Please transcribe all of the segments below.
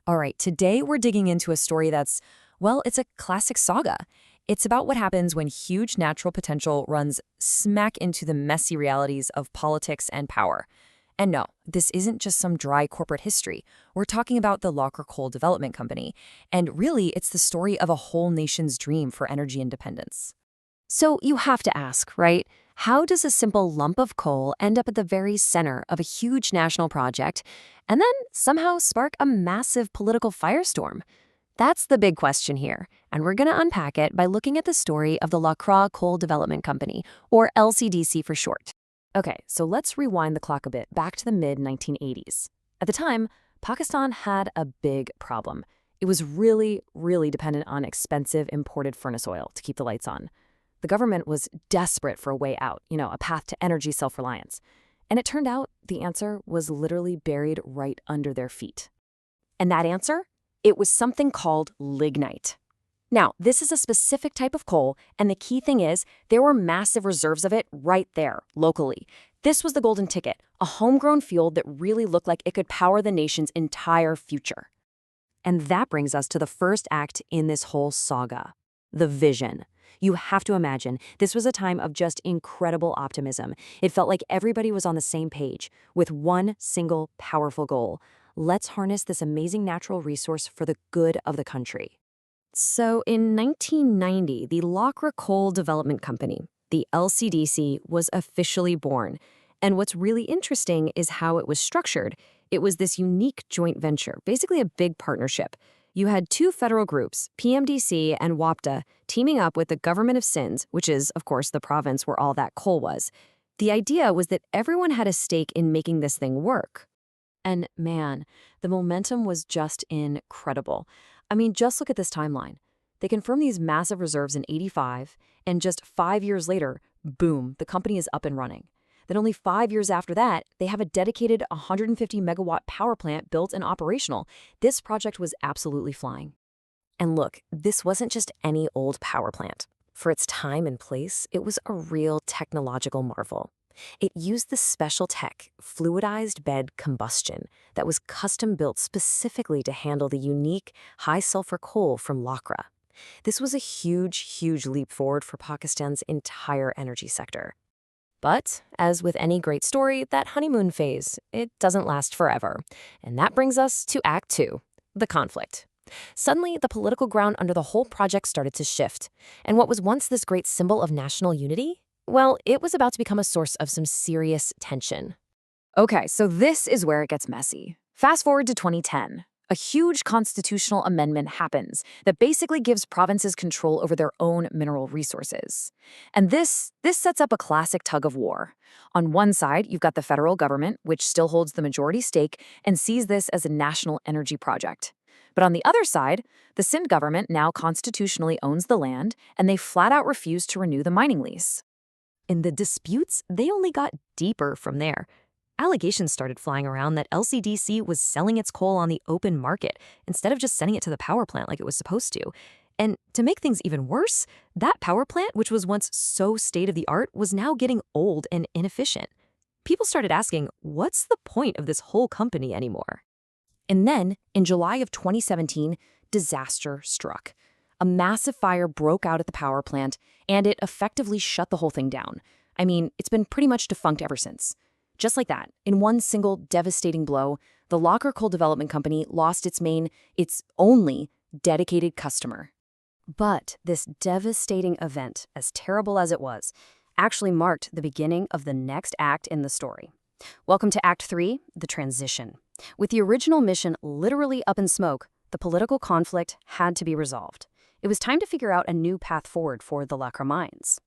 All right, today we're digging into a story that's, well, it's a classic saga. It's about what happens when huge natural potential runs smack into the messy realities of politics and power. And no, this isn't just some dry corporate history. We're talking about the Lakhra Coal Development Company. And really, it's the story of a whole nation's dream for energy independence. So you have to ask, right? How does a simple lump of coal end up at the very center of a huge national project and then somehow spark a massive political firestorm? That's the big question here, and we're going to unpack it by looking at the story of the Lakhra Coal Development Company, or LCDC for short. Okay, so let's rewind the clock a bit, back to the mid-1980s. At the time, Pakistan had a big problem. It was really, really dependent on expensive imported furnace oil to keep the lights on. The government was desperate for a way out, a path to energy self-reliance. And it turned out the answer was literally buried right under their feet. And that answer? It was something called lignite. Now, this is a specific type of coal, and the key thing is there were massive reserves of it right there, locally. This was the golden ticket, a homegrown fuel that really looked like it could power the nation's entire future. And that brings us to the first act in this whole saga, the vision. You have to imagine, this was a time of just incredible optimism. It felt like everybody was on the same page, with one single powerful goal. Let's harness this amazing natural resource for the good of the country. So in 1990, the Lakhra Coal Development Company, the LCDC, was officially born. And what's really interesting is how it was structured. It was this unique joint venture, basically a big partnership. You had two federal groups, PMDC and WAPDA, teaming up with the government of Sindh, which is, of course, the province where all that coal was. The idea was that everyone had a stake in making this thing work. And man, the momentum was just incredible. I mean, just look at this timeline. They confirmed these massive reserves in '85, and just 5 years later, boom, the company is up and running. Then only 5 years after that, they have a dedicated 150-megawatt power plant built and operational. This project was absolutely flying. And look, this wasn't just any old power plant. For its time and place, it was a real technological marvel. It used the special tech, fluidized bed combustion, that was custom-built specifically to handle the unique, high-sulfur coal from Lakhra. This was a huge, huge leap forward for Pakistan's entire energy sector. But, as with any great story, that honeymoon phase, it doesn't last forever. And that brings us to Act 2, the conflict. Suddenly, the political ground under the whole project started to shift. And what was once this great symbol of national unity? Well, it was about to become a source of some serious tension. Okay, so this is where it gets messy. Fast forward to 2010. A huge constitutional amendment happens that basically gives provinces control over their own mineral resources. And this sets up a classic tug of war. On one side, you've got the federal government, which still holds the majority stake and sees this as a national energy project. But on the other side, the Sindh government now constitutionally owns the land, and they flat out refuse to renew the mining lease. And the disputes, they only got deeper from there. Allegations started flying around that LCDC was selling its coal on the open market instead of just sending it to the power plant like it was supposed to. And to make things even worse, that power plant, which was once so state-of-the-art, was now getting old and inefficient. People started asking, what's the point of this whole company anymore? And then, in July of 2017, disaster struck. A massive fire broke out at the power plant, and it effectively shut the whole thing down. I mean, it's been pretty much defunct ever since. Just like that, in one single devastating blow, the Lakhra Coal Development Company lost its only dedicated customer. But this devastating event, as terrible as it was, actually marked the beginning of the next act in the story. Welcome to Act 3, the transition. With the original mission literally up in smoke, the political conflict had to be resolved. It was time to figure out a new path forward for the Lakhra mines.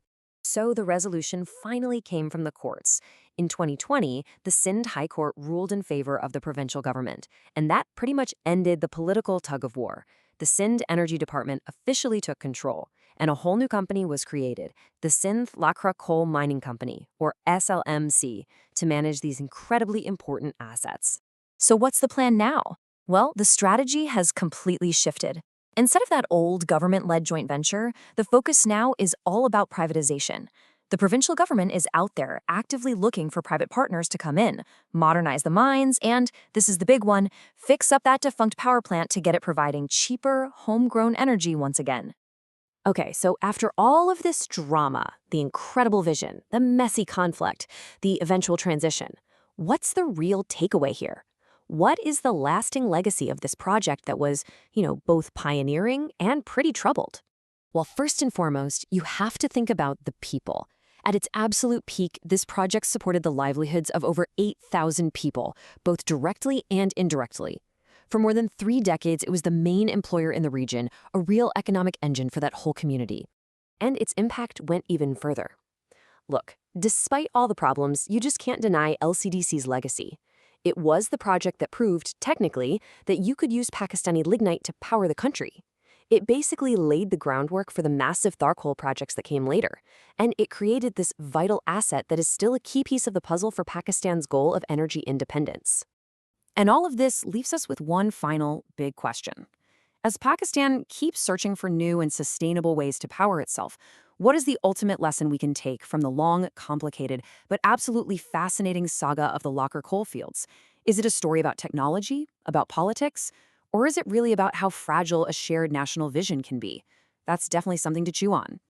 So the resolution finally came from the courts. In 2020, the Sindh High Court ruled in favor of the provincial government, and that pretty much ended the political tug-of-war. The Sindh Energy Department officially took control, and a whole new company was created, the Sindh Lakhra Coal Mining Company, or SLMC, to manage these incredibly important assets. So what's the plan now? Well, the strategy has completely shifted. Instead of that old government-led joint venture, the focus now is all about privatization. The provincial government is out there actively looking for private partners to come in, modernize the mines, and, this is the big one, fix up that defunct power plant to get it providing cheaper, homegrown energy once again. Okay, so after all of this drama, the incredible vision, the messy conflict, the eventual transition, what's the real takeaway here? What is the lasting legacy of this project that was, both pioneering and pretty troubled? Well, first and foremost, you have to think about the people. At its absolute peak, this project supported the livelihoods of over 8,000 people, both directly and indirectly. For more than 3 decades, it was the main employer in the region, a real economic engine for that whole community. And its impact went even further. Look, despite all the problems, you just can't deny LCDC's legacy. It was the project that proved, technically, that you could use Pakistani lignite to power the country. It basically laid the groundwork for the massive Thar coal projects that came later, and it created this vital asset that is still a key piece of the puzzle for Pakistan's goal of energy independence. And all of this leaves us with one final big question. As Pakistan keeps searching for new and sustainable ways to power itself, what is the ultimate lesson we can take from the long, complicated, but absolutely fascinating saga of the Lakhra coal fields? Is it a story about technology, about politics, or is it really about how fragile a shared national vision can be? That's definitely something to chew on.